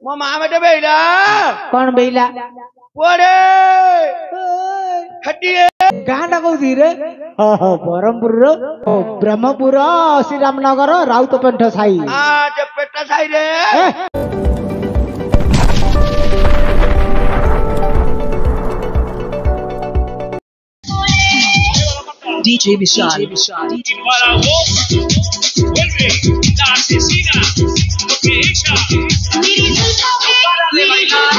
ମୋ ମା ବେଟେ ବେଇଲା कौन बेला ପୁଅରେ ହଟିଏ गाँटा कौन रे ब्रह्मपुर ब्रह्मपुर श्रीरामनगर राउतपेंठ साई आ जे पेटा ସାଇରେ DJ Vishal. Vuelve la asesina, porque ella para de bailar.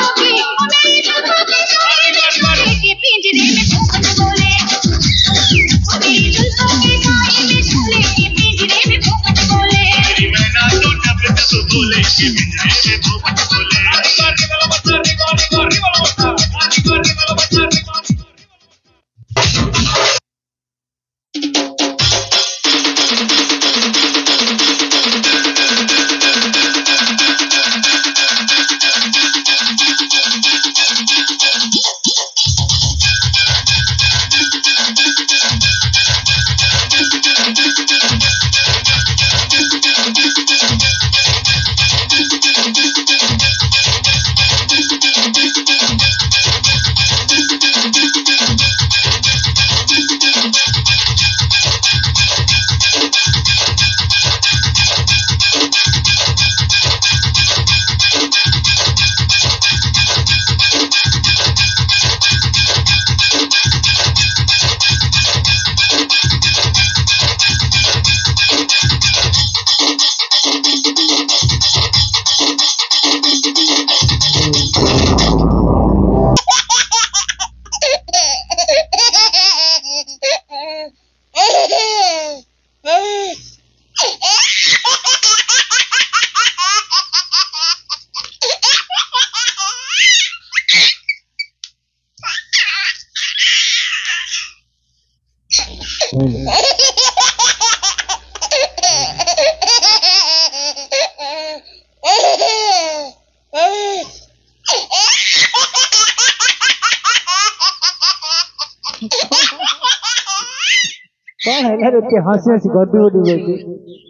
कौन है यार उसके हंसी हंसी गड्डी गड्डी बोलती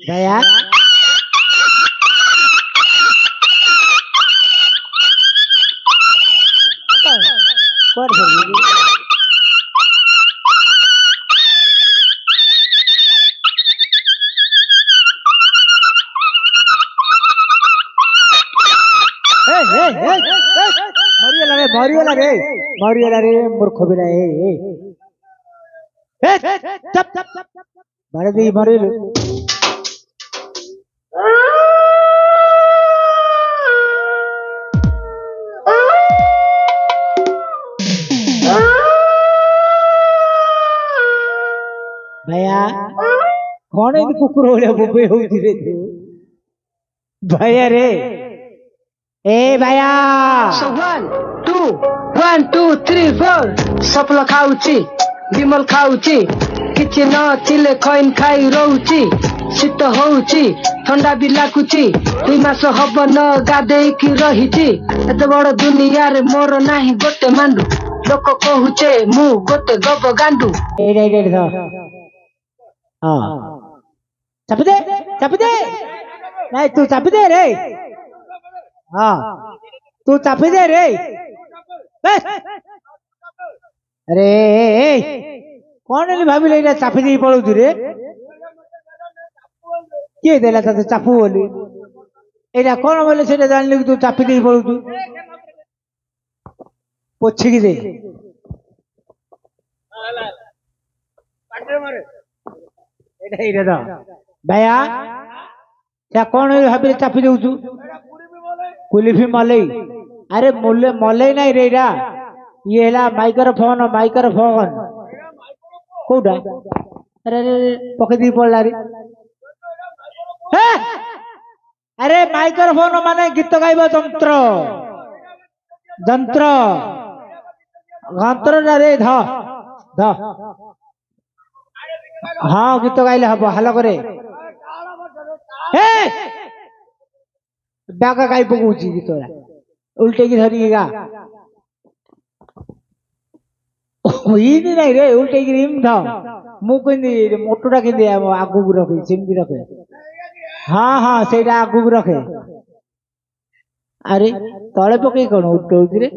दया कौन है मरियला रे मूर्ख बिना चप चप मारे दी मारे भैया कौन है कुकुर हो बुबे होती रे तू भैया रे ए भैया 1 2 3 4 सपल खाऊची विमल खाऊची किछि न चिले खैन खाई रहूची शीत होउची ठंडा भी लागुची 2 मास हब न गादेई की रहिची एते बड़ दुनिया रे मोर नाही गोटे मांडू लोक कहूचे मु गोटे गब गांडू ए हां चाप दे नहीं तू चाप दे रे हां तू चाप दे रे बस अरे कौन है भाभी ले चापी दे पड़ू रे किए देला तो चापू बोली एटा कौन बोले से जान ली तू चापी दे पड़ू पोछी की दे भैया क्या कौन है भाभी चापी दे कुलिफी मलई अरे मलई नहीं रे ये है माइक्रोफोन कौटा अरे पकड़ दी पड़ा रे अरे माइक्रोफोन माने गीत गाइबा जंत्र जंत्र गंत्र रे ध ध हाँ गीत गाइले हम हल करे डाका गाई पकौची गीत उल्टे की धरी गा नहीं रे उल्टे की रिम था मु कहती मोटोटा के आगू रखे सिमती रखे हाँ हाँ से आगू रखे ଆରେ ତଳେ ପକେଇ କଣ ଉଠଉଛି ରେ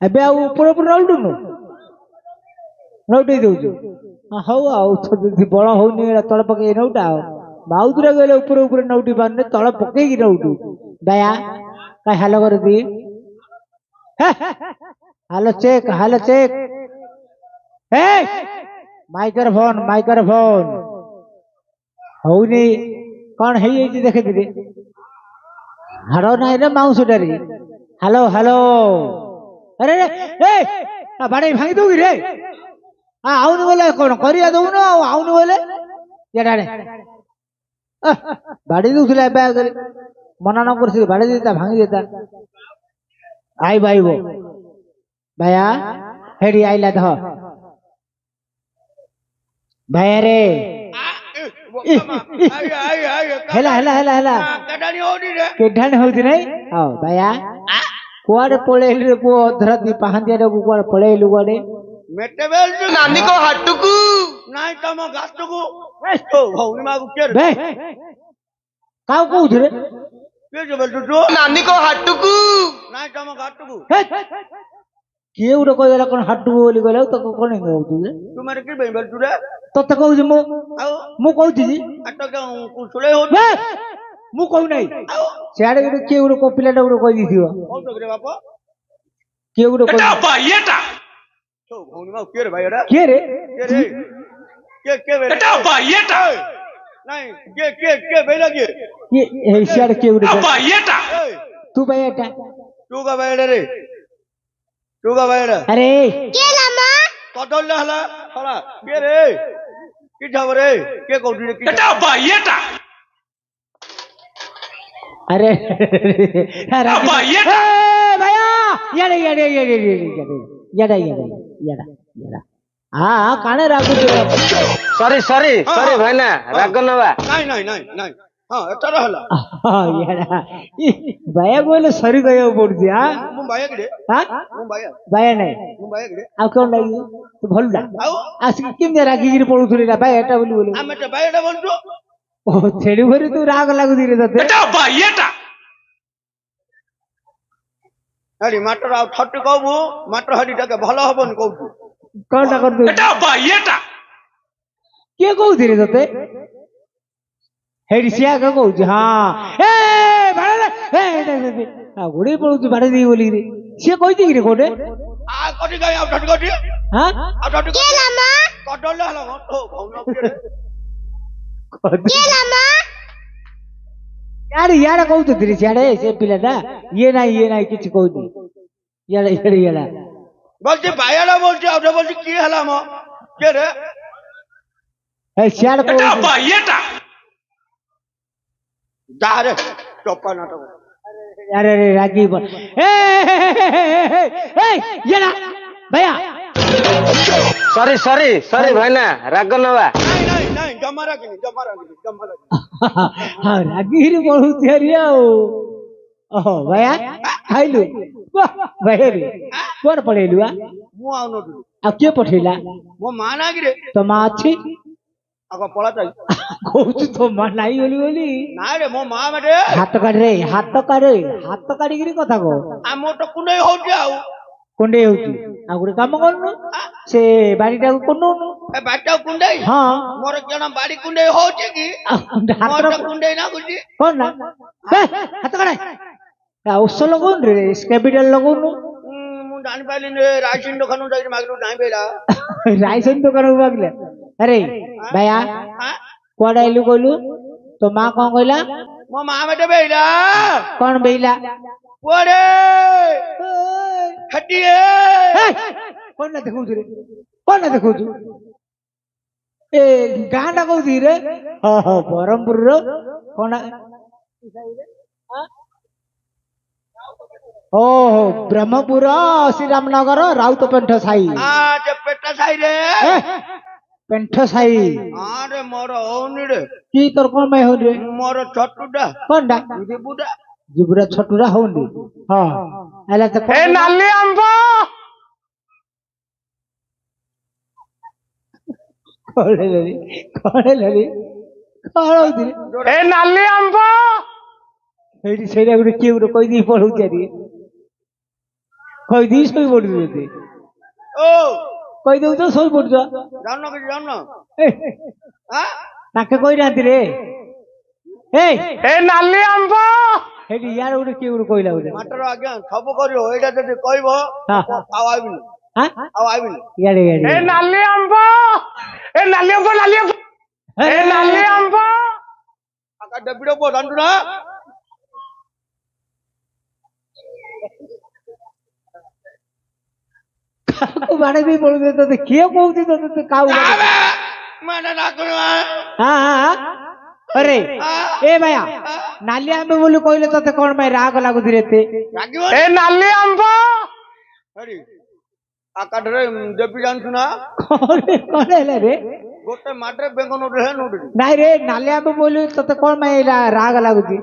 ଏବେ ଆଉ ଉପର ଉପର ନଉଟୁନୁ ନଉଟେଇ ଦଉଛୁ ହଉ ଆଉ ଯଦି ବଳ ହଉନି ଏଇଟା ତଳେ ପକେଇ ନଉଟା ଆଉ ମାଉଦୁରା ଗଲେ ଉପରେ ଉପରେ ନଉଟି ପାରୁନି ତଳେ ପକେଇକି ନଉଟୁ ଦୟା କାଇଁ ହାଲ କରିଦି ହାଲ ଚେକ୍ ମାଇକ୍ରୋଫୋନ ହଉନି କଣ ହେଇଯାଇଛି ଦେଖିଥିଲି ହାଡ଼ ନାହିଁ ରେ ମାଉଁସଟାରେ ହାଲୋ ଆରେ ବାଡେଇ ଭାଙ୍ଗି ଦଉ କି ରେ ଆଉନି ବୋଲେ କଣ କରିବା ଦଉନ ଆଉ ଆଉନି ବୋଲେ ବାଡେଇ ଦଉଥିଲା ଏବେ ଆଗରେ ମନା ନ କରିଥିଲି ବାଡେଇ ଦେଇତା ଭାଙ୍ଗି ଦେଇତା ଆଇବ ଭାଇଆ ହେଡି ଆଇଲା ଧର ଭାଇଆ ରେ ହେଲା କେଢାଣି ହଉଛି ନାଇଁ ହଉ ଭାଇଆ କୁଆଡେ ପଳେଇଲୁ ରେ ପୁଅ ଅଧରାତି ପାହାନ୍ତିଆଟାକୁ କୁଆଡେ ପଳେଇଲୁ କୁଆଡେ ମେଟେବେଲ ନାନୀଙ୍କ ହାଟକୁ ନାଇଁ ତମ ଗାତକୁ ଭଉଣୀ ମାକୁ କିଏ କାଉ କହୁଥିଲେ ନାନୀଙ୍କ ହାଟକୁ ନାଇଁ ତମ ଗାତକୁ କିଏ ଗୋଟେ କହିଦେଲା କଣ ହାଟକୁ ବୋଲି କହିଲା ତାକୁ କଣ କହୁଛୁ ତୁମେ କି ବେଲଛୁ ରେ ତତେ କହୁଛି ମୁଁ କହୁଛି ମୁଁ କହୁନାହିଁ ସିଆଡେ ଗୋଟେ କିଏ ଗୋଟେ ପିଲାଟା ଗୋଟେ କହିଦେଇଥିବ କିଏ ଗୋଟେ କିଏ ରେ ସିଆଡେ କିଏ ଗୋଟେ ତୁ ଭାଇଟା ଆରେ କଦଳୀ ହେଲା ଶଳା କିଏ ରେ କି ଝବରେ କିଏ କହୁଛି अरे भैया हाँ काने रागु सॉरी भाईना राग नवा नहीं हाँ एटार हला भैया बोले सॉरी कहया पड़ुछि हां मु भैया किरे हां मु भैया नहीं मु भैया किरे आ कोन लागि तू भलडा आसी किम रागी गिरी पडुथुली ना भाई एटा बोली बोली हम एटा भैयाटा बोलछु ओ छेड़ी भरी तू राग लागु धीरे तते एटा भैयाटा अरे माटर आ ठट्टु कहबू माटर हडीटा के भलो हबन कहू कोनटा कर दू एटा भैयाटा के कहू धीरे तते हेडी सिया का कहू हां ए भाड़ा ए आ गुडी पडुछि बाडे दी बोली रे से कहिति कि रे कोटे आ कटी गई आ ठट्टु कटी हां आ ठट्टु के लामा कटल हला ओ भौन के लामा यार कहू तो धीरे सियाड़े से पिलाटा ये नहीं किछ कहू याड़ा बोलते भाईड़ा बोलते आउटे बोलते की हला म के रे ए सियाड़ को एटा भैयाटा जा रे चोपा नाटक अरे रागी बोल ए याड़ा भैया सॉरी भाईना राग नवा नहीं जमारा के जमारा हां रागी रे बोलु थिरिया ओहो भैया खाइलु भैया रे कोन पढेलु आ मु आउनो आ के पठेला मो माना कि रे तो मा अछि आको पळा जाई कहू तो मा नाही बोली ना रे मो मा मटे हाथ काढी गिरी कथा को आ मो तो कुनै होउ지 आउ कुंडे होउची आ गुरे काम करनु से बाड़ीटा कोनु ए बाटा कुंडे हां मोर केना बाड़ी कुंडे होउची कि मोर तो कुंडे ना गुजी कोन ना हाथ काढे आ उस लगोन रे कैपिटल लगोनु मु जानि पाइली ने राशन दुकान जाई मागलु नाही बेला राशन दुकान मागले अरे भैया कोडाइलु कोलु तो मां कोन कहला मो मा मटे बेला कोन बेला ओरे खटिए कोन ना देखु ए गांडा कहू रे हां बरमपुर रो कोन ओहो ब्रह्मपुर श्री रामनगर राउत पेंठ साई जे पेटा साई रे पेंठ साई अरे मोर होनी रे की तोर कोन में हो रे मोर छटुडा कोनडा जिबुरा छटुडा होनी हां एला त ए नाली आंबो कोले लली कोलो दी ए नाली आंबो ସେଇଠି ସେଇଟା ଗୋଟେ କିଏ ଗୋଟେ କହିଦେଇ ପଳଉଛି ଆରି କହିଦେଇ ଶୋଇ ପଡୁଛୁ ଯଦି ଓ କହିଦେଉଛ ଶୋଇ ପଡୁଛ ଜାଣିନ କିଛି ଜାଣିନ ଆଁ ତାକେ କହିନାହାନ୍ତି ରେ ଏଇ ଏ ନାଲି ଆମ୍ବ ସେଇଠି ୟାର ଗୋଟେ କିଏ ଗୋଟେ କହିଲା ଗୋଟେ ମାଷ୍ଟର ଆଜ୍ଞା ସବୁ କରିବ ଏଇଟା ଯଦି କହିବ ହଁ। ଆଉ ଆଇବିନି ହାଁ ଆଉ ଆଇବିନି ଇଆଡେ ଇଆଡେ ନାଲି ଆମ୍ବ ଏ ନାଲି ଆମ୍ବ ନାଲି ଆମ୍ବ ଆକା ଡେବିଡ ପୁଅ ଜାଣିଛୁ ନା କାହାକୁ ବାଡେଇ ଦେଇ ପଳଉଛ ତତେ କିଏ କହୁଛି ତତେ କାଉ ମାନେ ଡାକୁନି ଆରେ ଏ ଭାଇଆ ନାଲି ଆମ୍ବ ବୋଲି କହିଲେ ତତେ କଣ ପାଇଁ ରାଗ ଲାଗୁଛି ରେ ଏତେ ରାଗିବ ଏ ନାଲି ଆମ୍ବ ହେରି ଆକାଠରେ ଦେବି ଜାଣିଛୁ ନା କଣ ହେଲା ରେ ଗୋଟେ ମାଟିରେ ବେଙ୍ଗ ନଉଟେ ନଉଟେ ନାଇଁ ରେ ନାଲି ଆମ୍ବ ବୋଲି ତତେ କଣ ପାଇଁ ରାଗ ଲାଗୁଛି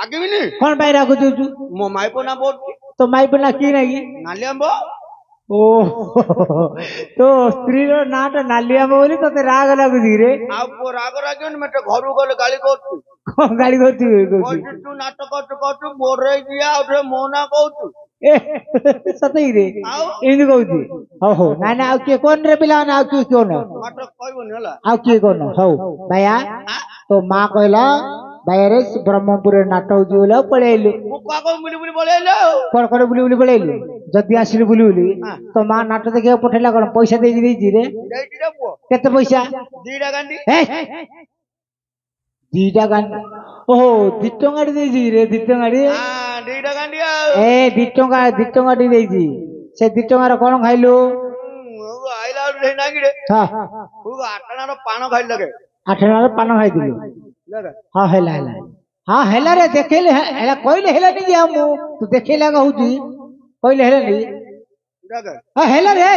ରାଗିବିନି କଣ ପାଇଁ ରାଗ ଦଉଛୁ ମୋ ମାଇପ ନା ବହୁତ ତୋ ମାଇପ ନା କି ନାଇଁ ନାଲି ଆମ୍ବ ଓ ତୋ ସ୍ତ୍ରୀର ନାଁ ଟା ନାଲି ଆମ୍ବ ବୋଲି ତତେ ରାଗ ଲାଗୁଛି ରେ ଆଉ ପୁଅ ରାଗ ରାଗିବନି ମତେ ଘରକୁ ଗଲେ ଗାଳି କରୁଛୁ କଣ ଗାଳି କରୁଛୁ କହୁଛୁ ତୁ ନାଟକ କରୁଛୁ ବୋରେଇ ଦିଆ ଆଉ ଥରେ ମୋ ନା କହୁଛୁ ସତେଇ ରେ ଆଉ ଏମିତି କହୁଛି ହଉ ହଉ ନାଇଁ ନାଇଁ ଆଉ କିଏ କଣ ରେ ପିଲାମାନେ ଆଉ କିଏ କଣ ମାତ୍ର କହିବନି ହେଲା ଆଉ କିଏ କଣ ହଉ ଭାଇଆ ତୋ ମା କହିଲା ଭାଇରେ ବ୍ରହ୍ମପୁରରେ ନାଟ ହଉଛି ବୋଲି ଆଉ ପଳେଇ ଆଇଲୁ ମୁଁ କାହାକୁ ବୁଲି ବୁଲି ପଳେଇଲେ ଆଉ କଣ କଣ ବୁଲି ବୁଲି ପଳେଇଲୁ ଯଦି ଆସିଲୁ ବୁଲି ବୁଲି ତୋ ମା ନାଟ ଦେଖିବାକୁ ପଠେଇଲା କଣ ପଇସା ଦେଇକି ଦେଇଛି ରେ ଦେଇଛି ରେ ପୁଅ କେତେ ପଇସା ଦିଟା ଗାଣ୍ଡି ଦିଟା ଗାଣ୍ଡି ଓହୋ 2 ଟଙ୍କା ଦେଇଛି ରେ 2 ଟଙ୍କା ଦିଟା ଗାଣ୍ଡି ଆଉ ଏ 2 ଟଙ୍କା ଦେଇଛି ସେ 2 ଟଙ୍କାର କଣ ଖାଇଲୁ ଆଇଲା ବେଳୁ ସେଇ ନାଗିରେ ହଁ ଆଠଣାର ପାଣ ଖାଇଲି ଲଗେ 8 ଟଙ୍କାର ପାନ ଖାଇଥିଲୁ ହଁ ହେଲା ହେଲା ହଁ ହେଲା ରେ ଦେଖେଇଲେ ହେଲା କହିଲେ ହେଲାନି କି ଆଉ ମୁଁ ତୁ ଦେଖେଇଲା କହୁଛି କହିଲେ ହେଲାନି ହଁ ହେଲା ରେ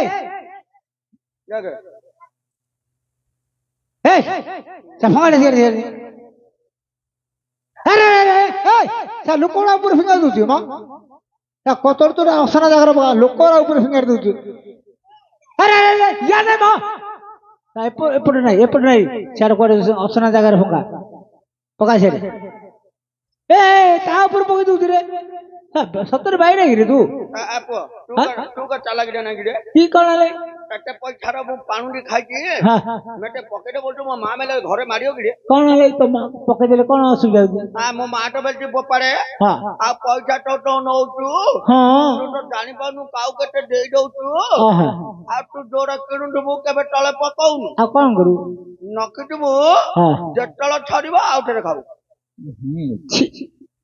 ଲୋକଗୁଡା ଉପରେ ଫିଙ୍ଗାରି ଦଉଛି ମ କତର ତୋର ଅସନା ଜାଗାରେ ଲୋକଗୁଡା ଉପରେ ଫିଙ୍ଗାରି ଦଉଛି ଏପଟେ ନାଇଁ ସିଆଡେ କୁଆଡେ ଅସନା ଜାଗାରେ ଫଙ୍ଗା ପକା ସିଆଡେ ଏ ତା ଉପରେ ପକେଇ ଦଉଛି ରେ ସତରେ ବାଇ ନାଇଁ ତୁ ଚାଲାକିଟା ନାଗିରେ କି କଣ ହେଲେ ଏତେ ପଇସାର ମୁଁ ପାଣୁଟି ଖାଇଛି ମେଟେ ପକେଟ ବୋଲଛୁ ମୋ ମା ମେଲେ ଘରେ ମାରିବ କିରେ କଣ ହେଲେ ତ ପକେଇଦେଲେ କଣ ଅସୁବିଧା ହଉଛି ମୋ ମା ତ ବେଲଛି ବୋପାରେ ହଁ ଆଉ ପଇସା ତ ନଉଛୁ ହଁ ତୁ ତ ଜାଣିପାରୁନୁ କାଉ କେତେ ଦେଇ ଦଉଛୁ ଆଉ ତୁ ଯୋଉଟା କିଣୁଥିବୁ କେବେ ତଳେ ପକଉନୁ ଆଉ କଣ କରୁ ନଖିଥିବୁ ହଁ ଯେତେବେଳେ ଛାଡିବ ଆଉ ଥରେ ଖାଉ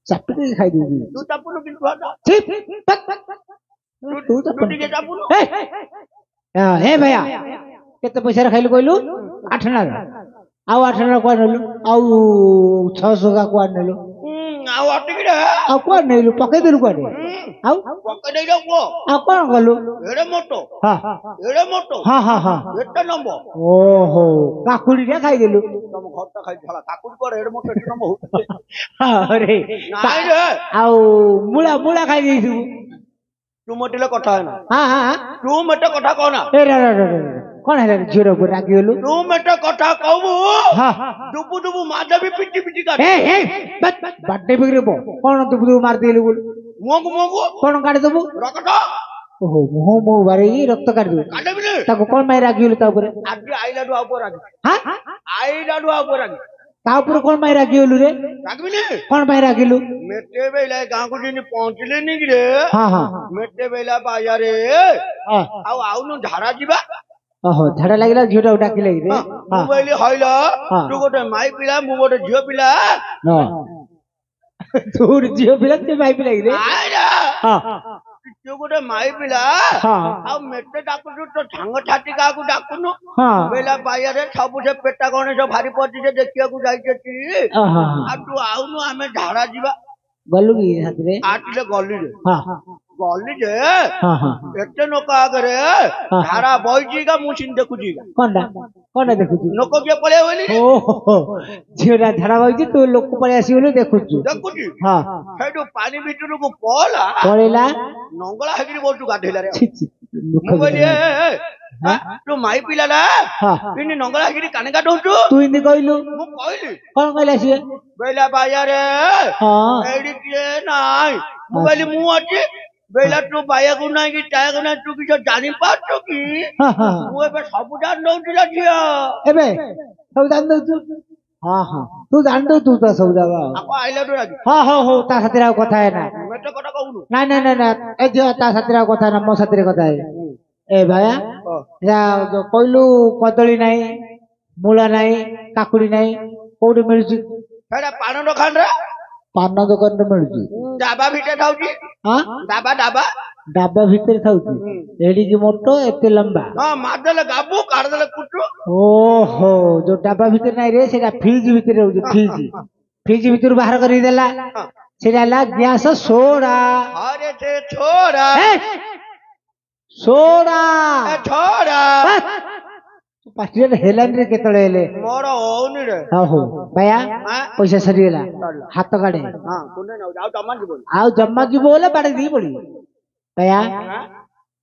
ଚାପି ଦେଇକି ଖାଇଦଉଛି ତୁ ଚାପୁନୁ କିନ୍ତୁ ତୁ ଟିକେ ଚାପୁନୁ ହେ ଭାଇଆ କେତେ ପଇସାରେ ଖାଇଲୁ କହିଲୁ 8 ଟଙ୍କା ଆଉ 8 ଟଙ୍କା କୁଆଡେ ନେଲୁ ଆଉ 600 ଟଙ୍କା କୁଆଡେ ନେଲୁ ଆଉ ଅଟିକିରେ ଆଉ କୁଆଡେ ନେଲୁ ପକେଇଦେଲୁ କୁଆଡେ ଆଉ ପକେଇ ଦେଇଯାଉ ପୁଅ ଆଉ କଣ କଲୁ ଏଡେ ମୋଟୋ ହଁ ହଁ ହଁ ହଁ ଏତେ ନମ୍ବ ଓହୋ କାକୁଡି ଟା ଖାଇଦେଲୁ ତମ ଘରଟା ଖାଇଛି କାକୁଡି କୁଆଡେ ଏଡେ ମୋଟୋ ଏତେ ନମ୍ବ ହଉଛି ରେ ନାଇଁ ରେ ଆଉ ମୂଳା ଖାଇ ଦେଇଥିବୁ ତୁ ମୋଟିଲେ କଥା ହେନା ହଁ ତୁ ମେଟେ କଥା କହନା କଣ ହେଲା ଝିଅର ଉପରେ ରାଗିଗଲୁ ତୁ ମେଟେ କଥା କହିବୁ ଦୁବୁ ଦୁବୁ ମାଧବୀ ପିଟି ପିଟି କାଟେ ବାଡେ ବିଗ୍ରେ କଣ ଦୁବୁ ମାରିଦେଲୁ ମୁହଁକୁ କଣ କାଟିଦବୁ ରକଟ ଓହୋ ମୁହଁ ବାରେଇକି ରକ୍ତ କାଟିଦବୁ କାଟବିନି ତାକୁ କଣ ପାଇଁ ରାଗିଗଲୁ ତା ଉପରେ ଆଜି ଆଇଲାଠୁ ଆଉ ଉପରେ ରାଗି ଆଇଲାଠୁ ଆଉ ଉପରେ ରାଗି ତା ଉପରେ କଣ ପାଇଁ ରାଗିଗଲୁ ରେ ରାଗିବିନି କଣ ପାଇଁ ରାଗିଲୁ ମେଟେ ବେଲା ଗାଁକୁ ଯେମିତି ପହଞ୍ଚିଲେନି କିରେ ମେଟେ ବେଲା ବାଜାରେ ଆଉ ଆଉନୁ ଝାଡା ଯିବା ଓହୋ ଝାଡା ଲାଗିଲା ଝିଅଟାକୁ ଡାକିଲେ ମୁଁ କହିଲି ହଇଲ ତୁ ଗୋଟେ ମାଇ ପିଲା ମୁଁ ଗୋଟେ ଝିଅ ପିଲା ତୁ ଝିଅ ପିଲା ସେ ମାଇ ପିଲା କିରେ ତୁ ଗୋଟେ ମାଇ ପିଲା ଆଉ ମେଟେ ଡାକୁଛୁ ତୋ ସାଙ୍ଗ ଛାତି କାହାକୁ ଡାକୁନୁ ବେଲା ବାଇଆରେ ସବୁ ସେ ପେଟା ଗଣେଶ ଭାରି ପଡିଛି ଯେ ଦେଖିବାକୁ ଯାଇଛନ୍ତି ଆଉ ତୁ ଆଉନୁ ଆମେ ଝାଡା ଯିବା ଗଲୁ କି ହାତରେ ଆସିଲେ ଗଲି ଯେ ଏତେ ଲୋକ ଆଗରେ ଝାଡା ବଇଛି ମୁଁ ସିନ୍ ଦେଖୁଛି କଣଟା ଦେଖୁଛୁ ଲୋକ କିଏ ପଳେଇ ବୋଲି ଓହୋ ଝିଅଟା ଝାଡା ବଇଛି ତୁ ଲୋକ ପଳେଇ ଆସିବୁ ବୋଲି ଦେଖୁଛୁ ସେଇଠୁ ପାଣି ଭିତରକୁ ପଳେଇଲା ନଙ୍ଗଳା ହେଇକିରି ବହୁଛୁ ଗାଧେଇଲା ରେ ମୁଁ କହିଲି ତୁ ମାଇ ପିଲାଟା ହଁ ଇନି ନଙ୍ଗଳା ହେଇକିରି କାନେ କାଟଉଛୁ ତୁ ଏମିତି କହିଲୁ ମୁଁ କହିଲି କଣ କହିଲା ସିଏ ବେଲା ବାୟାରେ ହଁ ଏଇଠି କିଏ ନାଇଁ ମୁଁ କହିଲି ମୁଁ ଅଛି ବେଲା ତୁ ବାୟାକୁ ନାଇଁ କି ଟାୟାକୁ ନାଇଁ ତୁ କିଛି ଜାଣିପାରୁଛୁ କି ହଁ ହଁ ମୁଁ ଏବେ ସବୁ ଜାଣି ଦଉଛି ରେ ଝିଅ ଏବେ ସବୁ ଜାଣି ଦଉଛୁ ହଁ ହଁ ତୁ ଜାଣି ଦଉ ତୁ ତ ସବୁ ଜାଗା ଆକୁ ଆଇଲା ତୁ ଆଜି ହଁ ହଉ ହଉ ତା ସାଥିରେ ଆଉ କଥା ହେନା ମେଟ କଥା କହୁନୁ ନାଇଁ ନାଇଁ ନାଇଁ ନାଇଁ ଏ ଝିଅ ତା ସାଥିରେ ଆଉ କଥା ହେନା ମୋ ସାଥିରେ କଥା ହେ ଏ ଭାୟା ଯୋଉ କହିଲୁ କଦଳୀ ନାହିଁ ମୂଳା ନାହିଁ କାକୁଡି ନାହିଁ କୋଉଠି ମିଳୁଛି ସେଇଟା ପାନ ଦୋକାନରେ ପାନ ଦୋକାନରେ ମିଳୁଛି ଡାବା ଭିତରେ ଥାଉଛି ହଁ ଡାବା ଡାବା ଡାବା ଭିତରେ ଥାଉଛି ଏଡିକି ମୋଟ ଏତେ ଲମ୍ବା ହଁ ମାରିଦେଲେ ଗାବୁ କାଢିଦେଲେ କୁଟୁ ଓହୋ ଯୋଉ ଡାବା ଭିତରେ ନାଇଁ ରେ ସେଇଟା ଫ୍ରିଜ ଭିତରେ ରହୁଛି ଫ୍ରିଜ ଭିତରୁ ବାହାର କରିକି ଦେଲା ସେଇଟା ହେଲା ଗ୍ୟାସ ସୋଡା ଆରେ ସେ ଛୋରା ସୋଡା ଛୋରା ପାଟିରେ ହେଲାନି ରେ କେତେବେଳେ ହେଲେ ମୋର ହଉନି ରେ ହଉ ହଉ ଭାଇଆ ପଇସା ସରିଗଲା ହାତ କାଢେ ହଁ କୁଣ୍ଡେ ନଉ ଆଉ ଜମା ଯିବନି ଆଉ ଜମା ଯିବ ବୋଲେ ବାଡେଇ ଦେଇକି ପଡିବ ଭାଇଆ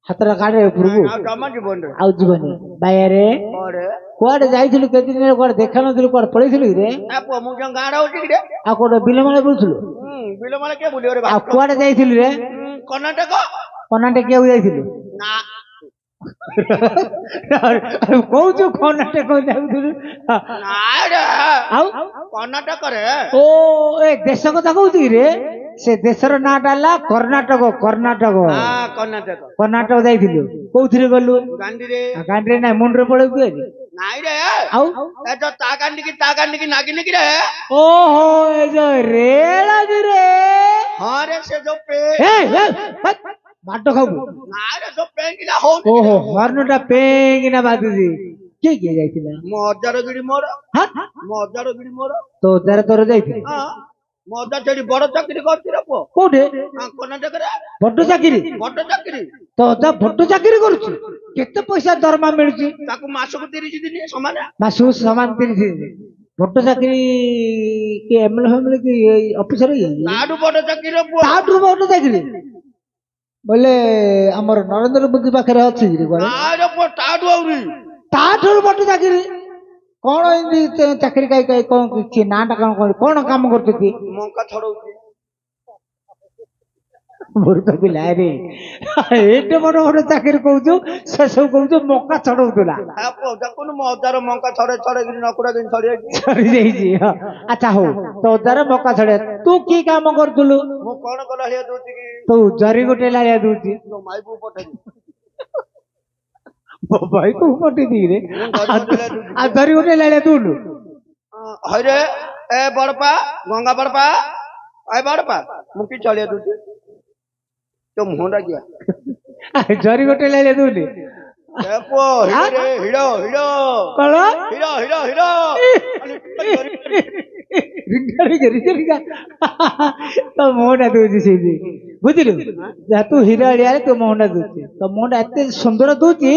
ହାତଟା କାଢେ ଉପରକୁ ଆଉ ଜମା ଯିବନି ରେ ଆଉ ଯିବନି ଭାଇଆରେ ପରେ କୁଆଡେ ଯାଇଥିଲୁ କେତେ ଦିନ କୁଆଡେ ଦେଖା ନଥିଲୁ କୁଆଡେ ପଳେଇଥିଲୁ କି ରେ ପୁଅ ମୁଁ ଯୋଉ ଗାଁରେ ହଉଛି କି ରେ ଆଉ କୋଉଟେ ବିଲମାଳେ ବୁଲୁଥିଲୁ ବିଲମାଳ କିଏ ବୁଲିବ ରେ ଆଉ କୁଆଡେ ଯାଇଥିଲୁ ରେ କର୍ଣ୍ଣାଟକ କନା ଟେକିବାକୁ ଯାଇଥିଲୁ ନା କହୁଛୁ କନା ଟେକିବାକୁ ଯାଉଥିଲୁ ନାଇଁ ରେ ଆଉ କର୍ଣ୍ଣାଟକରେ ଓ ଏ ଦେଶ କଥା କହୁଛୁ କି ରେ ସେ ଦେଶର ନାଁଟା ହେଲା କର୍ଣ୍ଣାଟକ କର୍ଣ୍ଣାଟକ ହଁ କର୍ଣ୍ଣାଟକ କର୍ଣ୍ଣାଟକ ଯାଇଥିଲୁ କୋଉଥିରେ ଗଲୁ ଗାଣ୍ଡିରେ ଗାଣ୍ଡିରେ ନାଇଁ ମୁଣ୍ଡରେ ପଳେଇବୁ ନାଇଁ ରେ ଆଉ ଏ ତ ତା ଗାଣ୍ଡିକି ନାଗିନି କି ରେ ଓହୋ ଏ ଯୋଉ ରେଳଗିରେ ହଁ ରେ ସେ ଯୋଉ ବାଟ ଖାବୁ ନାଇଁ ରେ ଯୋଉ ପେଙ୍କିନା ହଉନି ଓହୋ ହର୍ଣ୍ଣଟା ପେଙ୍ଗିନା ବାଜୁଛି କିଏ କିଏ ଯାଇଥିଲା ମୋ ଅଜାର ଗିରି ମୋର ହଁ ମୋ ଅଜାର ଗିରି ମୋର ତୋ ଦ୍ୱାରା ତୋର ଯାଇଥିଲି ହଁ ମୋ ଅଜା ସେଠି ବଡ ଚାକିରି କରୁଛି ରେ ପୁଅ କୋଉଠି କର୍ଣ୍ଣାଟକରେ ବଡ ଚାକିରି ବଡ ଚାକିରି ତୋ ଅଜା ବଡ ଚାକିରି କରୁଛି କେତେ ପଇସା ଦରମା ମିଳୁଛି ତାକୁ ମାସକୁ 30 ଦିନ ସମାନ ମାସକୁ ସମାନ 30 ବଡ ଚାକିରି କି ଏମଏଲଏ ଫେମଏଲଏ କି ଅଫିସର ତାଠୁ ବଡ ଚାକିରି ରେ ପୁଅ ତାଠୁ ବଡ ଚାକିରି ବୋଲେ ଆମର ନରେନ୍ଦ୍ର ମୋଦି ପାଖରେ ଅଛି ନାଇଁ ରେ ପୁଅ ତାଠୁ ଆହୁରି ତାଠାରୁ ବଡ ଚାକିରି କଣ ଏମିତି ଚାକିରି କାଇଁ କଣ କିଛି ନାଁଟା କଣ କାମ କରୁଛନ୍ତି ମଙ୍କା ଛଡଉଛି ମୂର୍ଖ ପିଲା ରେ ଏତେ ବଡ ବଡ ଚାକିରି କହୁଛୁ ସେ ସବୁ କହୁଛୁ ମକା ଛଡଉଥିଲା ଦେଖୁନୁ ମୋ ଅଜାର ମଙ୍କା ଛଡେଇକିରି ନକୁଡା କିନି ସରିଯାଇଛି ଆଚ୍ଛା ହଉ ତୋ ଅଜାର ମକା ଛଡେଇ ତୁ କି କାମ କରୁଥିଲୁ ମୁଁ କଣ କଲା ଭଳିଆ ଦଉଛି କି ତୁ ଜରି ଗୋଟେ ଲାଳିଆ ଦଉଛି ତୋ ମାଇକୁ ପଠେଇବି ଭାଇ ତୁ ପଠେଇ ଦେଇରେ ଆଉ ଜରି ଗୋଟେ ଲାଳିଆ ଦଉନୁ ହଇରେ ଏ ବଡପା ଗଙ୍ଗା ବଡପା ଏ ବଡପା ମୁଁ କି ଚଳିଆ ଦଉଛି तो मुंडा किया जरी गोटे लाइले दूली देखो हिरो हिरो हिरो कौन हिरो हिरो हिरो रिंगा तो मुंडा दूची सीधी बुझिलु जा तू हिरो आलिया तो मुंडा दूची तो मुंडा एते सुंदर दूची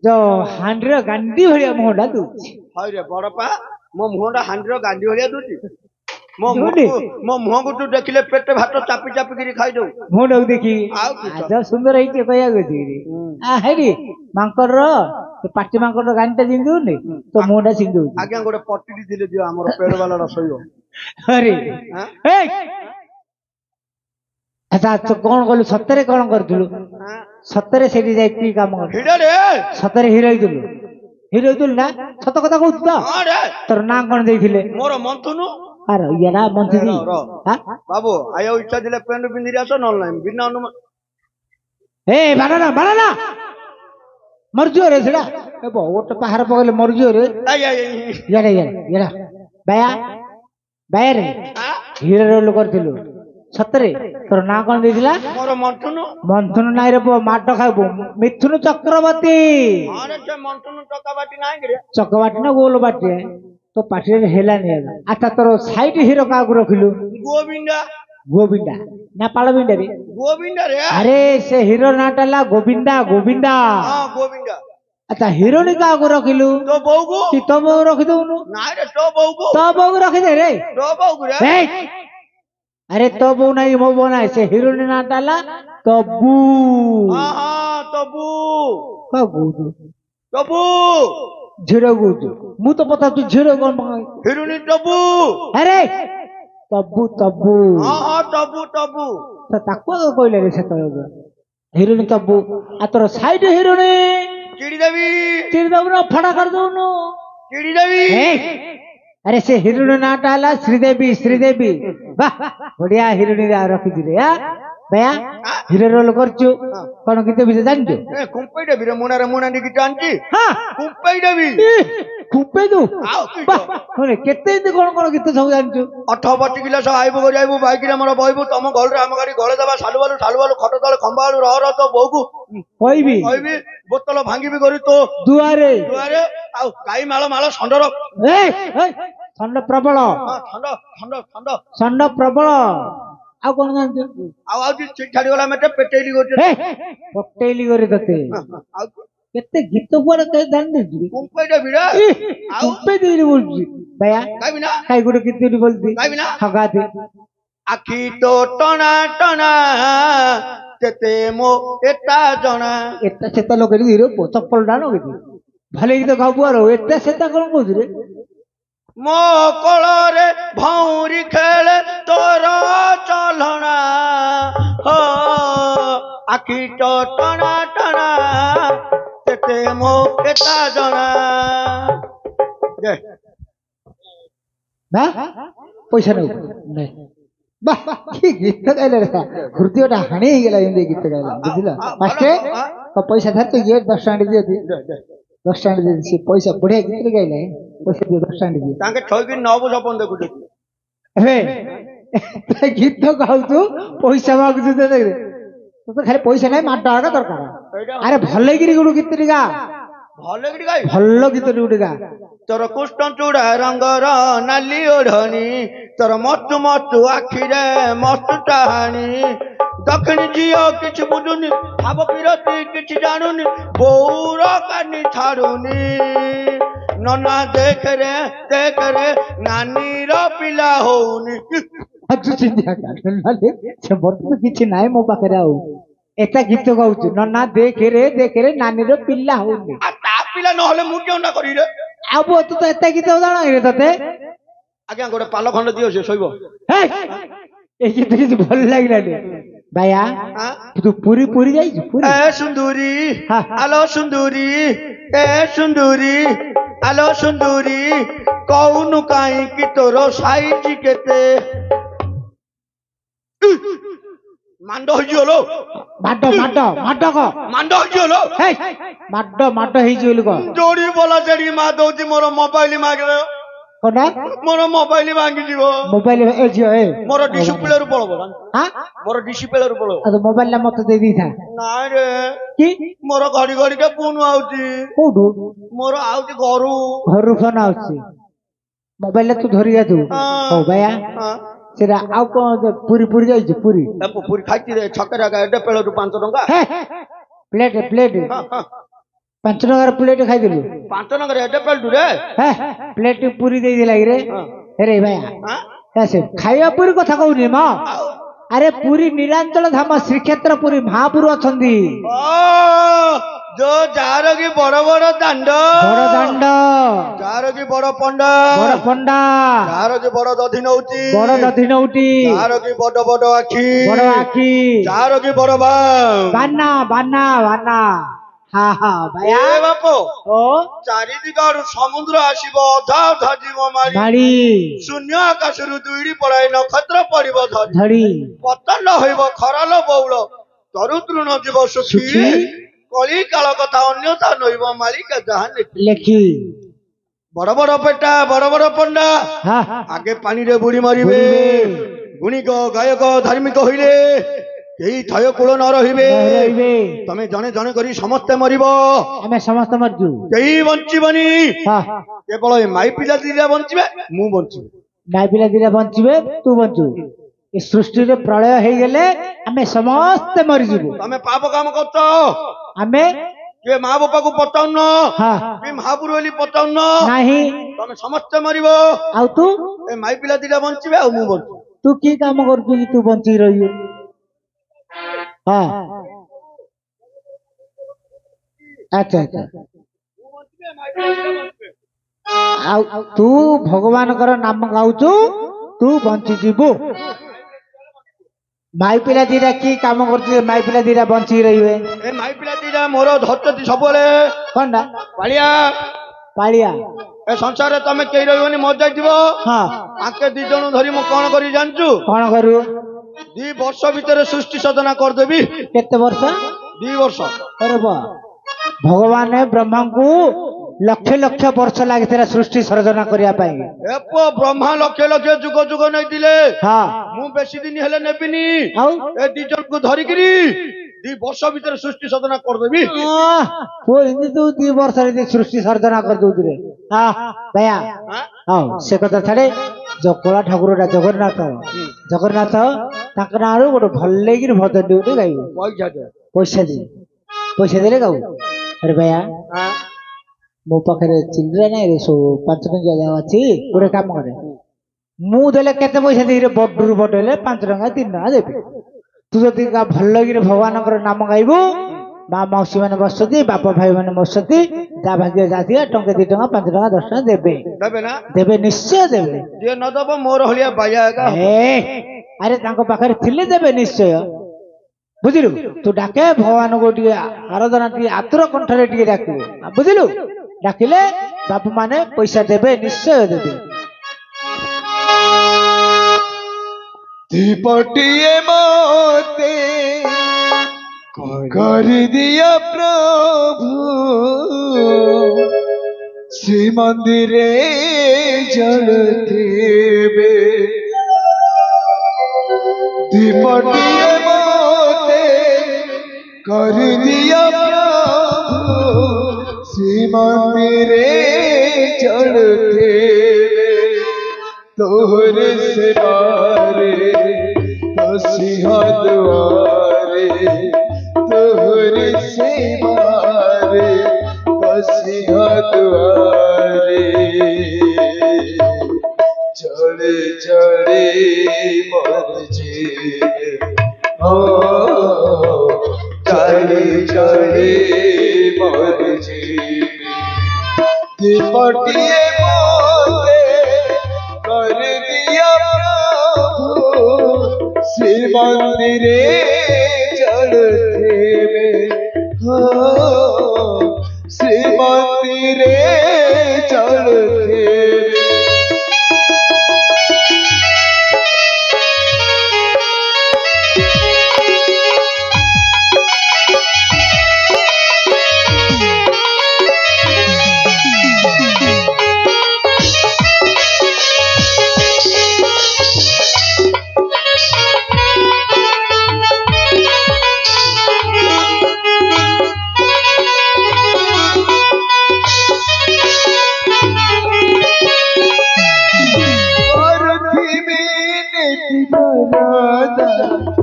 जो हांडीर गांडी भलिया मुंडा दूची हाय रे बड़पा मो मुंडा हांडीर गांडी भलिया दूची मो मुह को तू देखिले पेट भात चापी चापी गिरी खाई दो मुंड देखी आज सुंदर है कहया गई आ हेरी मांकर पाटी मांकर गांडीटा जिंदू ने तो मुंडा सिंदू आज्ञा गोटे पट्टी दिले दियो हमर पेड़ वाला रसोइयो अरे ए अच्छा तो कौन कहलु सतरे कौन करथुलु सतरे सेठी जाई की काम कर हिरो रे सतरे हिरो हिदुल ना सत कथा कहू तो हां रे तोर नाम कोन देइथिले मोर मंथुनु अरे यारा मंथुनी हां बाबू आयो इच्छा दिले पेंट पिंदिरी आसो न ऑनलाइन बिना अनुमान ए बनाना मरजियो रे सेडा ए बहुत पहाड़ पगले मरजियो रे यारा बाया रे हीरो रोल करथिलु सतरे तोर ना कोन देइथिला मोर मंथुनु नाइ रे माट खाबो मिथुन चक्रवर्ती हां रे से मंथुनु चक्रवर्ती नाइ रे चक्रवर्ती ना गोल बाटे तो पाठी हेला नहीं अच्छा तोर साइड हीरो का रखिलु गोविंदा ना पालबिंडा रे गोविंदा रे अरे से हीरो नाटा ला गोविंदा हां गोविंदा अच्छा हीरोनी का रखिलु तो बहू को कि तो बहू रखि दउनु ना रे तो बहू को रखि दे रे तो बहू रे अरे तो बो नहीं मो बोना से हिरोइन ना डाला तबू तबू का गुजु तबू झिरो गुजु मु तो पता तू झिरो कौन मांग हिरोइन तबू अरे तबू तबू तबू तबू तो ताको कहले रे से तो हिरोइन तबू आ तोर साइड हिरोइन चिड़ी देवी ना फड़ा कर दो नो चिड़ी देवी अरे से हिरोइन ना डाला श्रीदेवी श्रीदेवी वाह बढ़िया हिरोइन रखी दिले या भैया हिरो रोल करछु कोन गीत बिसे जानछु ए कुंपई देवी रे मुना नी गीत आंची हां कुंपई देवी कुंपई दु वाह कोने केते कोन गीत सब जानछु 28 किलो सब आइबो go जाइबो बाइक रे हमर बइबो तम घर रे हम गाड़ी गळे दबा सालु बालु खट तले खंबालु रह तो बहु कहबी बोतल भांगी भी करी तो दुआरे आ गाई माଳ षंडर ए षंड प्रबल षंड प्रबल आ कोन जानछु आ ठीक छाडी गला मते पेटेली गोटे पटेली करे तते केते गीत पर के ध्यान देजी कुंपई देवी रे कुंपई देवी बोलजी भैया गाबी ना काई गुड गीत बोलती गाबी ना हगा दे आखी तो टना टना तेते मो एता जना एता सेता लोग हिरो चप्पल डानो के भले गीत गाबु आरो एता सेता कोन बोझ रे मो कोळरे भौरी खेले तोर चलना हो आखी तो टना टना तेते मो एता जना दे ना पैसा नहीं বাহ কি গীত গাইলে রে হৃদয়টা হানি গেল এই গীত গাইলে বুঝলা মাস্টার তো পয়সা ধরতে গিয়ে 10 টাকা দিয়ে দি 10 টাকা দিয়ে সে পয়সা বড়ে গীত গাইলে পয়সা দিয়ে 10 টাকা দিয়ে তাকে ঠকি নব সপন দেখুছি হে গীত গাউতু পয়সা মাগুতু দে দে তো খালি পয়সা নাই মার টাকা দরকার আরে ভালো গিরি গুড় গীত গা ভালো গীত গাই ভালো গীত গা তোর কুষ্ণ চূড়া রঙ্গর নালি ওढ़नी তোর মস্ত মস্ত আখিরে মস্ত টাহানি দক্ষিণ ঝিও কিছু বুঝুনি ভাব বিরতি কিছু জানুনি বৌর কানি ছাড়ুনি ননা দেখ রে নানির পিলা হউনি আজু চিন্তা কর মানে সে বর্তমান কিছু নাই মো পাখে আউ এটা গীত গাউଛୁ ননা দেখ রে নানির পিলা হউনি আর তা পিলা নহলে মু কেউ না করি রে আবু তু তো এটা গীত জানা রে ততে আগে গোটে পাল খন্ড দিও সে শৈব এই গীত কিছু ভাল লাগিলা রে ভাইয়া তু পুরি পুরি যাইছ পুরি এ সুন্দরী আলো সুন্দরী এ সুন্দরী আলো সুন্দরী কৌনু কাই কি তোর সাইজি কেতে মান্ড হইজি হলো মাড ক মান্ড হইজি হলো মাড হইজি হলো ক जोड़ी बोला जड़ी मा दउची मोर मोबाइल मागे कोना मोर मोबाइल मांगी जीवो मोबाइल ए जियो ए मोर डिस्प्ले रु पळबो हां मोर डिस्प्ले रु पळबो तो मोबाइल ला मत दे दी था ना रे की मोर घड़ी घड़ी के फोन आउची कोडू मोर आउची घरू फोन आउची मोबाइल तू धरि जा तू हो भैया सेरा आउ को पूरी पूरी जाई पूरी पूरी खाइती रे छकरा का एडे पेलो रु 5 टका प्लेट 5 टका प्लेट खाई दिलु 5 टका एडे पेल रे प्लेट पूरी दे दिला रे अरे भैया कैसे खाइया पूरी कथा कहूनी म अरे पूरी नीलांचल धाम श्रीक्षेत्र पूरी महापुर अछंदी जो जार की बड़ दांड जार की बड़ पंडा जार की बड़ दधि नौटी जार की बड़ आखी जार की बड़ बाना हाँ भाया बापो चारिदिगारु समुद्र आसीब अधा अधा जीव मारी शून्य आकाश रु दुईडी पड़ाई नक्षत्र पड़िब धरी पतन होइब खराल बौल तरु तृण जीव सुखी कली काल कथा अन्यथा नइब मालिक जहां लेखी बड़ बड़ पेटा बड़ पंडा आगे पानी रे बुड़ी मारिबे गुणिक गायक धार्मिक होइले केही थय कूल न रहिबे तमे जने जने करी समस्त मरिब आमे समस्त मरजु केही बंचिबनी केवल ए माई पिला दिला बंचिबे मु बंचिबे माई पिला दिला बंचिबे तू बंचु ए सृष्टि रे प्रलय हे गेले आमे समस्त मरि जिबो तमे पाप काम करतो आमे के मां बापा को पताउन के महापुर वाली पताउन नाही तमे समस्त मरिबो आउ तू ए माई पिला दिला बंचिबे आ मु बंचु तू की काम कर तू बंची रही हाँ अच्छा अच्छा तू भगवान नाम गाउचु तू बंची जीवु माई पिला दीटा की काम कर माई पिला दीटा बंची रही ए माई पिला दीटा मोर धरती सब कौन पालिया पालिया ए संसार तमे कई रही मर जाइथिबो हाँ आके दी जण धरी मु कोन करी जानचु कौन करू 2 वर्ष भीतर सृष्टि साधना कर देबी केते वर्ष 2 वर्ष अरे बा भगवान ने ब्रह्मा को लक्ष लक्ष वर्ष लगी सृष्टि सर्जना करने ब्रह्मा लक्ष लक्ष जुग जुग नहीं दिले हाँ मु बेसी दिन हेले नेबिनी ए दी जन को धरिकरी 2 वर्ष भीतर सृष्टि साधना कर देबी वो हिंदी तो 2 वर्ष रे सृष्टि सर्जना कर दउ रे हां भैया हां से कथा छाड़े जो कोला ठाकुर जगन्नाथ जगन्नाथ ताकर नारो गोटे भल्ले गिर भजन देउते गाइबो पैसा देले गाउ अरे भैया मो पाखे चिल्ड्रेन रे सो 5 टଙ୍କା जागा अछि गोटे काम करे मु देले केते पैसा दे रे बडुर बडले 5 टଙ୍କା 3 टଙ୍କା देबे तू जदि भल्ले गिर भगवान नाम गाइबो माँ मौसी मैंने बसती बापा भाई मैंने बसती जा भाग्य जाती टंके 2 टଙ୍କା 5 टଙ୍କା 10 टଙ୍କା देबे देबे ना देबे निश्चय देबे जे न दबो मोर हलिया बायागा अरे तांको पाखरे थिले देबे निश्चय बुझिलु तू डाके भगवान को टिके आराधना टिके आतुर कंठरे टिके डाकिबो बुझिलु डाकिले बापू माने पैसा देबे निश्चय देबे दीपटिए मोते कर दिया प्रभु श्री मंदिरे जलते बे दीपटिए मोते कर दिया प्रभु श्री मंदिरे जलते बे तोहरे से बारे सिंह द्वारे तोहरे से बारे सिंह द्वारे चढ़े चढ़े मर जे चढ़े चढ़े मर जे दीपटिए मोते कर दिया प्रभु श्री मंदिरे चढ़ते में श्री मंदिरे चढ़ते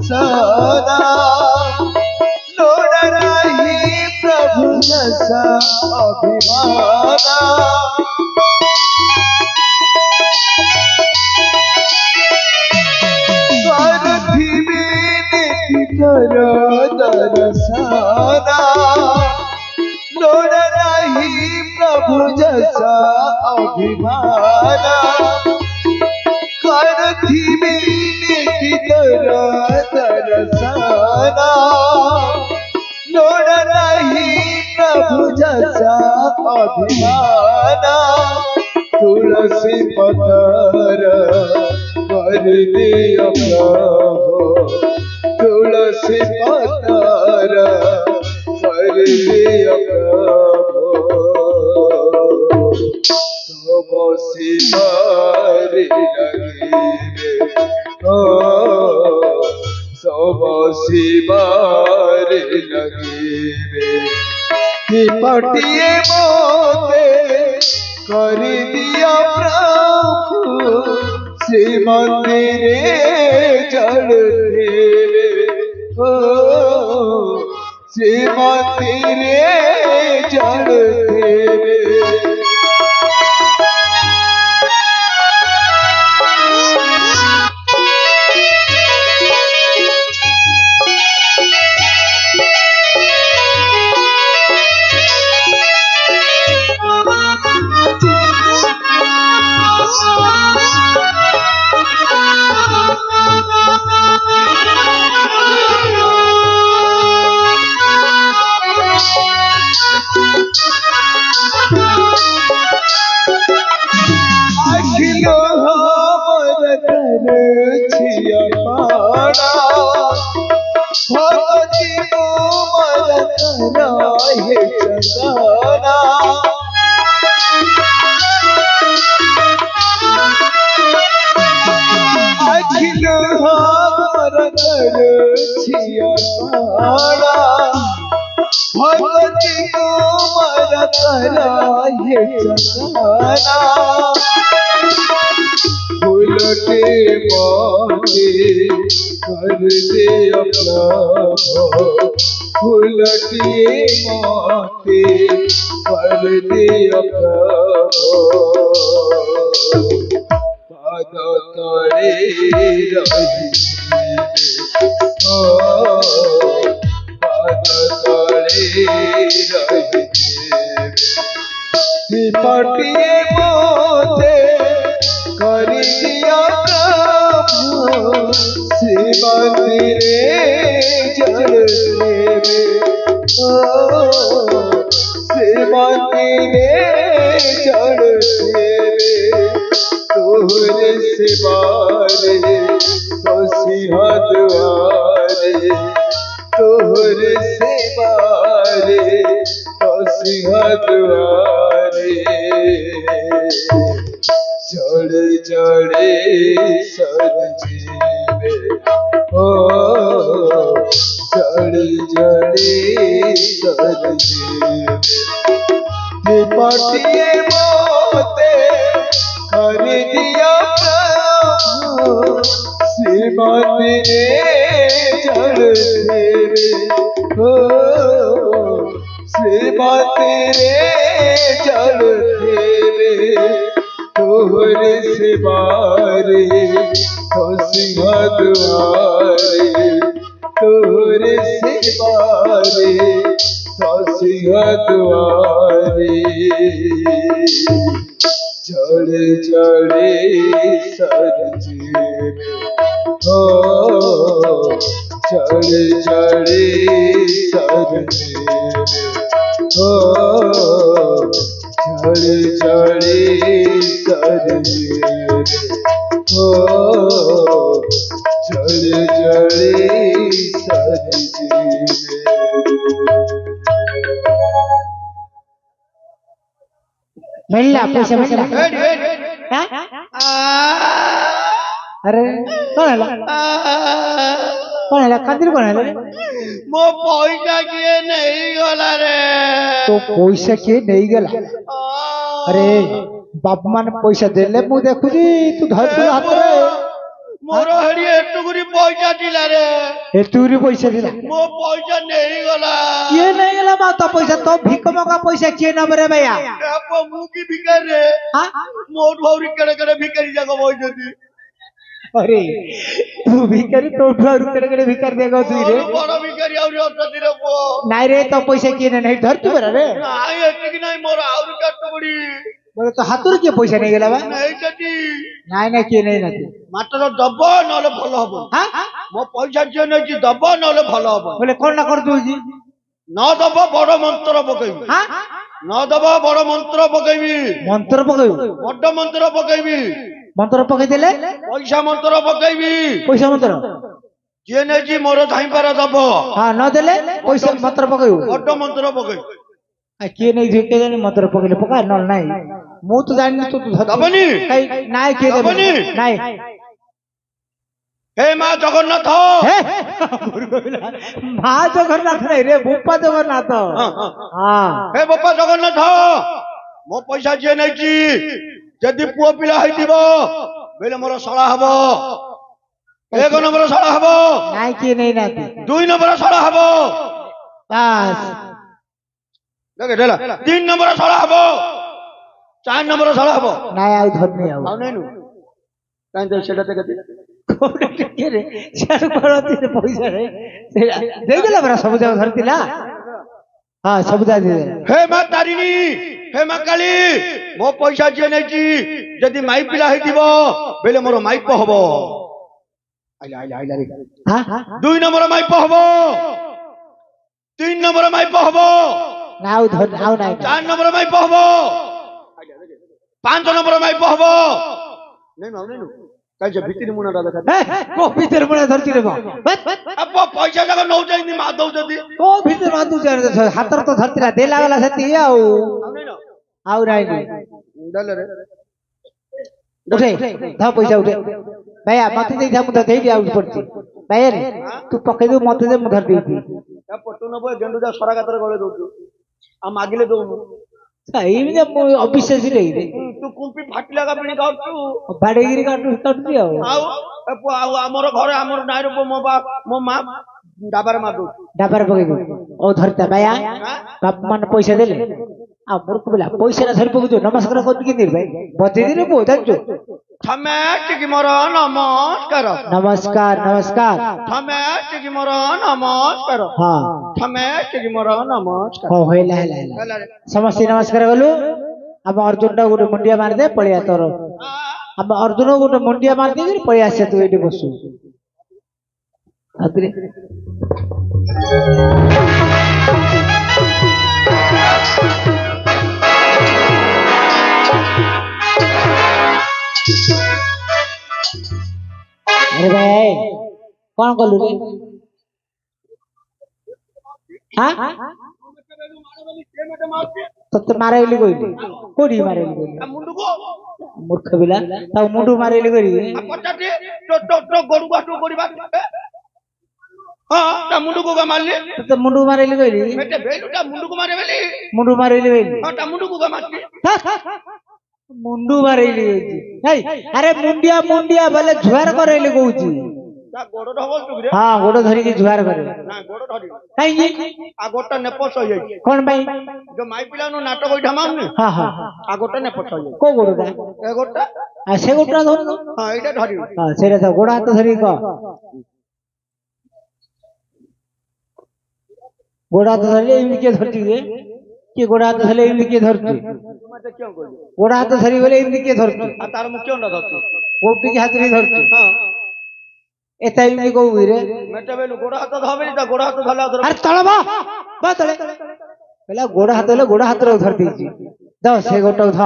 सदा लोड़ रही प्रभु जैसा अभिमाना दरसाना लोड़ रही प्रभु जैसा अभिमाना दरसाना लोड़ नहीं प्रभु जैसा अभिमाना तुलसी पतर कर दिया प्रभु तुलसी पतर कर दिया प्रभु तुम सिमारी लगी सब शिवार लगे दीपटिए मोते कर दिया प्रभु श्री मंदिरे चढ़ते श्री मंदिरे चढ़ते कराहे चंदना अखिल हमर कर छिया पाड़ा भगवती तुमर कराहे चंदना उलटे माते कर दे अपना उलटे माते कर दे अपना पाद तले रही पाद तले रही पटिए मोते कर दिया प्रभु शिव मंदिरे जल देवे शिव मंदिरे जल देवे तोहरे सिवारे तो सिंह द्वारे तोहरे सिवारे तो सिंह द्वारे जड़े जड़े सर जीवे ओ जड़े जड़े सर जीवे पटिए मोते कर दिया प्रभु शिव मंदिरे जल देवे ओ शिव मंदिरे जल देवे तोहरे सिवारे तो सिंह द्वारे तोहरे सिवारे तो सिंह द्वारे जड़े जड़े सर जीवे हो जड़े जड़े सर जीवे हो जड़े जड़े सर जीवे हो जड़े जड़े सर जीवे मिलला पैसा मिलला हाँ? अरे कौन है कंदिर कौन है मो पैसा किए नहीं गला रे तो पैसा किए नहीं गला अरे बाप मान पैसा देले मु देखुजी तू धर हाथ रे मोर हरी एटुकुरी पैसा दिला रे एटुकुरी पैसा दिला मो पैसा नहीं गला किए नहीं गला बा तो पैसा तो भिक मगा पैसा किए न रे भैया आपो मु की भिखारी रे हां मोर भौरी करे करे भिखारी जगह पैसा दी अरे तू भिखारी तो भौरी करे करे भिखारी देगो तू रे बड़ा भिखारी और अटती रे पो नहीं रे तो पैसा किए नहीं धर तू रे नहीं एटकी नहीं मोर और कटबड़ी बोले तो हाथुर के पैसा नहीं गला बा नहीं जदी नहीं किए नहीं ना मात्र दब नले भलो हबो हां मो पैसा जे नहीं जी दब नले भलो हबो बोले कौन ना कर दू जी न दब बड़ मंत्र पकईबी हां न दब बड़ मंत्र पकईबी मंत्र पकई बड़ मंत्र पकईबी मंत्र पकई देले पैसा मंत्र पकईबी पैसा मंत्र जे नहीं जी मोर धाई पारा दब हां न देले पैसा मंत्र पकई बड़ मंत्र पकई आ के नहीं झुके जानी मंत्र पकईले पका न नहीं मु तो जानि तो दबनी नहीं के दबनी नहीं हे मां जगन्नाथ मां जगन्नाथ नहीं रे बुप्पा जगन्नाथ हां हे बापा जगन्नाथ मो पैसा जे नहीं जी जदि पुओ पिला होइतिबो बेले मोर सळा हबो एक नंबर सळा हबो नहीं के नहीं ना दुई नंबर सळा हबो बस देखे देला तीन नंबर सळा हबो चार नंबर सळा हबो नहीं आउ धर नहीं आउ आउ नहीं नु काई दे सेटा ते गति के रे चार करती रे पैसा रे दे देला बरा सब जगह धरतिला हां सब जा दे हे मां तारिणी हे मां काली मो पैसा जे नहीं जी जदि माई पिला होइतिबो बेले मोर माइप हबो आइला आइला आइला रे हां दुई नंबर माइप हबो तीन नंबर माइप हबो नाउ धर नाउ नहीं चार नंबर माइप हबो पांच नंबर माइप हबो नहीं नु କାଇଁ ସେ ଭିତିରି ମୁନା ଦେଖା କୋ ଭିତରେ ମୁଣା ଧରିଛି ରେ ପଇସା ଯାକ ନଉଛନ୍ତି ମା ଦଉଛନ୍ତି କୋ ଭିତରେ ମାଦୁଛି ହାତରେ ତ ଧରିଥିଲା ଦେଲା ଗଲା ସେତିକି ଆଉ ଆଉ ନାହିଁ ଦେଲେ ଉଠେ ଧ ପଇସା ଉଠେ ଭାଇଆ ମତେ ଦେଇଥା ମୁଁ ତ ଦେଇବି ଆଉ ପଡିଛି ଭାଇଆ ରେ ତୁ ପକେଇ ଦବୁ ମତେ ଦେ ମୁଁ ଧରି ଦେଇଛି ପଟୁ ନବ ଗେଣ୍ଡୁ ଯା ସରା ଗାତରେ ଗଳେ ଦଉଛୁ ଆଉ ମାଗିଲେ ଦଉନୁ ଏମିତି ଅବିଶ୍ୱାସୀ ରେ ତୁ କୁମ୍ପି ଫାଟିଲା କା ପିଣି ଖାଉଛୁ ବାଡେଇକିରି କାଟୁଛି ଆଉ ଆଉ ଆମର ଘରେ ଆମର ନାଇର ମୋ ମା ଡାବାରେ ମାର ଦଉଛି ଡାବାରେ ପକେଇ ଦଉ ଓ ଧରିତା ଭାଇଆ ବାପ ମାନେ ପଇସା ଦେଲେ ଆଉ ମୂର୍ଖ ପିଲା ପଇସା ଟା ଧରି ପକଉଛୁ ନମସ୍କାର କରୁଛୁ କେମିତି ଭାଇ ବଜେଇ ଦିନ ବୋ ଜାଣିଛୁ ଥମେ ଟିକେ ମୋର ନମସ୍କାର ନମସ୍କାର ନମସ୍କାର ଥମେ ଟିକେ ମୋର ନମସ୍କାର ହଁ ଥମେ ଟିକେ ମୋର ନମସ୍କାର ହଉ ହେଲା ହେଲା ହେଲା ସମସ୍ତେ ନମସ୍କାର କଲୁ ଆମ ଅର୍ଜୁନ ଟା ଗୋଟେ ମୁଣ୍ଡିଆ ମାରିଦେ ପଳେଇଆ ତୋର ଆମ ଅର୍ଜୁନ ଗୋଟେ ମୁଣ୍ଡିଆ ମାରିଦେଇକି ପଳେଇ ଆସିଆ ତୁ ଏଇଠି ବସୁ अरे भाई कौन कलु रे हाँ तो मारेली कोई कोडी मारेली कोई मूर्ख बिला ता मुंडू मारेली कोई ପଚାରି ତ ଗୋରୁ ବାଟୁ କରିବା ହଁ ତା ମୁଣ୍ଡକୁ ଗା ମାରଲି तो मुंडू मारेली कोई ମେଟେ ବେଲୁଟା ମୁଣ୍ଡକୁ ମାରେ ବେଲି मुंडू मारेली कोई ହଁ ତା ମୁଣ୍ଡକୁ ଗା ମାରଲି मुंडू मारेली कोई अरे मुंडिया मुंडिया भले जुआर करेली कहूची ତା ଗୋଡ ଢବଲ ତୁରେ हाँ गोड़ धरी की जुआर करे ନା ଗୋଡ ଧରି काई आ ଗୋଟା ନେପସ ହେଇ ଯାଇଛି कौन भाई जो ମାଇ ପିଲା નો ନାଟକ ଏଇଠା ମାରୁନି हाँ हाँ आ ଗୋଟା ନେପସ ହେଇ ଯାଇଛି को गोड़टा ଏ ଗୋଟା आ से गोड़टा धर ହଁ ଏଇଟା ଧରି हाँ सेरा तो गोड़ा हाथ धरी को गोड़ा हाथ धरले एमि के धरती रे के गोड़ा हाथ धरले एमि के धरती ମତେ କିਉਂ କହିଲୁ गोड़ा हाथ धरी बोले एमि के धरती आ ତାର ମୁଁ କିਉਂ ନ ଧରଛୁ कोटी के हाथ रे धरती ହଁ एता एमि को रे ମେଟେ ବେଲୁ ଗୋଡ ହାତ ଧବେନି ତା ଗୋଡ ହାତ ଧରଲା ଧର अरे तळ बा तळे पहला गोड़ा हाथ रे धर दीजी द से गोटा ध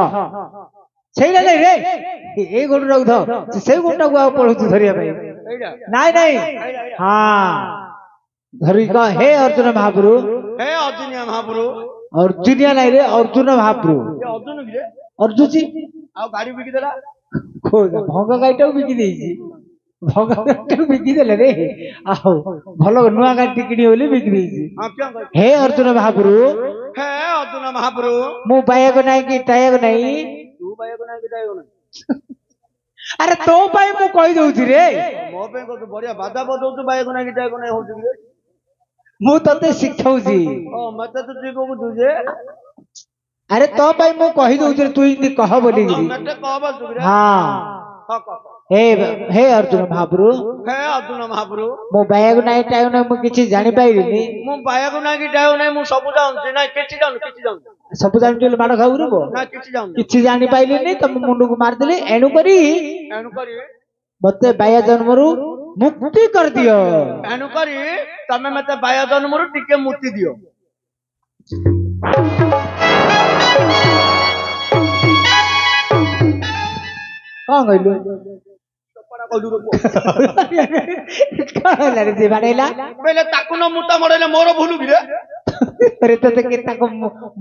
सेइला नहीं रे ए गोटा ध से गोटा को आ पळुछु धरिया भाई ଏଇଟା नहीं नहीं हाँ धरी का हे अर्जुन महाप्रभु ହେ ଅର୍ଜୁନିଆ ମହାପୁରୁ अर्जुनिया नहीं रे अर्जुन महाप्रभु ଏ ଅର୍ଜୁନ କି ରେ अर्जुन जी ଆଉ ଗାଡି ବିକି ଦେଲା भंग गाईटा बिकी देइछि भंग गाईटा बिकी देले रे आओ भलो नुआ गाड़ी किणी बोली बिकी देइछि ହଁ କିਉਂ କହିଲୁ हे अर्जुन महाप्रभु ହେ ଅର୍ଜୁନ ମହାପୁରୁ मु बायक नहीं कि टायक नहीं ତୁ ବାଇକ ନାଇଁ କି ଯାଇ ନା अरे तो पाई मु कहि दउछि रे ମୋ ପାଇଁ କହୁଛୁ ବଢିଆ ବାଧା ବଜଉଛୁ ବାଇକ ନାଇଁ କି ଯାଇ ନାଇଁ ହଉଛି କି मु तते शिखौछि ଓ ମତେ ତୁ ଠିକ କହୁଛୁ ଯେ अरे तो पाई मु कहि दउछि तू इति कह बोली ମତେ କହ ବୋଲଛୁ ରେ हां ହଁ କହ हे अर्जुन महाप्रभु ହେ ଅର୍ଜୁନ ମହାପୁରୁ मु बायक नहीं टायक नहीं मु किछि जानि पाइलिनी ମୁଁ ବାଇକ ନାଇଁ କି ଯାଇ ନାଇଁ ମୁଁ ସବୁ ଜାଣୁଛି ନାଇଁ କିଛି ଜାଣୁନି सब जानि माड खाउ रे बो ନା କିଛି ଜାଣୁନି किछि जानि पाइलिनी तम मुंडू को मार देले एणु करी ଏଣୁ କରି मते बाया जन्मरु मुक्ति कर दियो ଏଣୁ କରି ତମେ ମତେ ବାୟା ଜନ୍ମରୁ ଟିକେ ମୁକ୍ତି ଦିଅ कौन कहलु ଚପଡ଼ା କହିଲୁ ରେ ପୁଅ। कहला रे जे बाडेला କହିଲେ ତାକୁ ନ ମୁତା ମଡେଇଲେ ମୋର ଭୁଲ କି ରେ अरे तते के ताको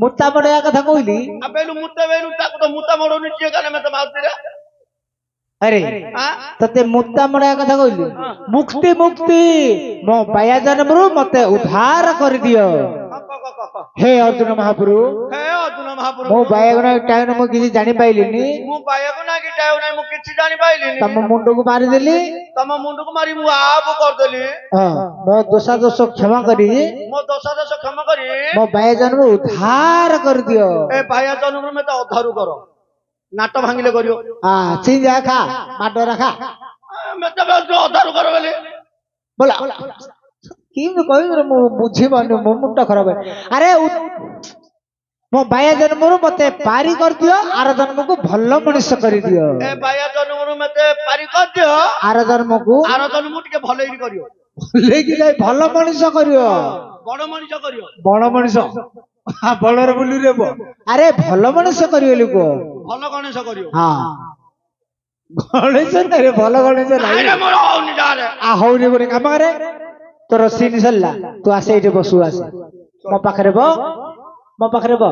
मुत्ता बडया कथा कहली ଆଉ ବେଲୁ ମୁତା ବେଲୁ ତାକୁ ତ ମୁତା ମଡଉନି କିଏ କାନେ ମତେ ମାରୁଛି ରେ अरे ଆଁ तते मुत्ता बडया कथा कहली मुक्ति मुक्ति मो बाया जन्मरु मते उद्धार कर दियो କହ हे अर्जुन महाप्रभु ହେ ଅର୍ଜୁନ ମହାପୁରୁ मो बाया गुना टाइम मु किछि जानि पाइलिनी ମୁଁ ବାୟାକୁ ନାଇଁ କି ଯାଇ ନାଇଁ ମୁଁ କିଛି ଜାଣିପାଇଲିନି तम मुंडो को मारि देली ତମ ମୁଣ୍ଡକୁ ମାରି ମୁଁ ଆପ୍ କରିଦେଲି हां मो दोषा दोष क्षमा करी ମୋ ଦୋଷ କ୍ଷମା କରି मो बाया जन्म उद्धार कर दियो ଏ ବାୟା ଜନ୍ମରୁ ମତେ ଅଧାରୁ କର ନାଟ ଭାଙ୍ଗିଲେ କରିବ हां चिंजा खा माडो रखा ମତେ ଅଧାରୁ କର ବୋଲି बोला की कहि रे मु बुझी बन मो मुंडा खराब है अरे मो बाया जन्मरु मते पारी कर दियो आर जन्म को भलो मनुष्य कर दियो ଏ ବାୟା ଜନ୍ମରୁ ମତେ ପାରି କରିଦିଅ आर जन्म को ଆର ଜନ୍ମକୁ ଟିକେ ଭଲ ହେଇକି କରିବ लेकी जाय भलो मनुष्य करियो ବଡ ମଣିଷ କରିବ बड़ मनुष्य हां बलर बुली रे बो अरे भलो मनुष्य करियो लिको ଭଲ ଗଣେଶ କରିବ हां ଗଣେଶ ନାଇଁ ଭଲ ଗଣେଶ ନାଇଁ ନାଇଁରେ ମୋର ହଉନି ଯାରେ ହଉନି ଗୋଟେ କାମ କରେ ତୋର ସିନ୍ ସରିଲା ତୁ ଆସେ ଏଇଠି ବସୁ ଆସେ ମୋ ପାଖରେ ବ ମୋ ପାଖରେ ବ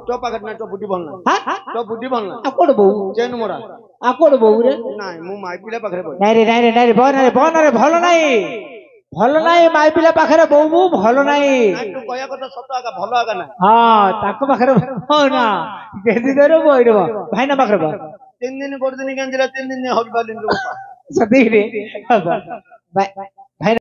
ତୋ ପାଖରେ ନାଇଁ ତୋ ବୁଦ୍ଧି ଭଲ ନାହିଁ ତୋ ବୁଦ୍ଧି ଭଲ ନାହିଁ ଆଉ କୋଉଠି ବୋଉ ଚେନ୍ ମୋରା ଆଉ କୋଉଠି ବୋଉ ରେ ନାଇଁ ମୁଁ ମାଇ ପିଲା ପାଖରେ ବଇ ନାଇଁ ରେ ବ ନାରେ ଭଲ ନାହିଁ ମାଇ ପିଲା ପାଖରେ ବୋଉ ଭଲ ନାହିଁ ନାଇଁ ତୁ କହିବା କଥା ସତ ଆକା ଭଲ ଆକା ନାହିଁ ହଁ ତାଙ୍କ ପାଖରେ ନା ଯଦି ଧର ବଇରେ ବ ଭାଇନା ପାଖରେ ବ 3 ଦିନ 4 ଦିନ କେଞ୍ଚିଲା 3 ଦିନ ହବି ପାରିଲିନି ରେ ବାପା ସତୀରେ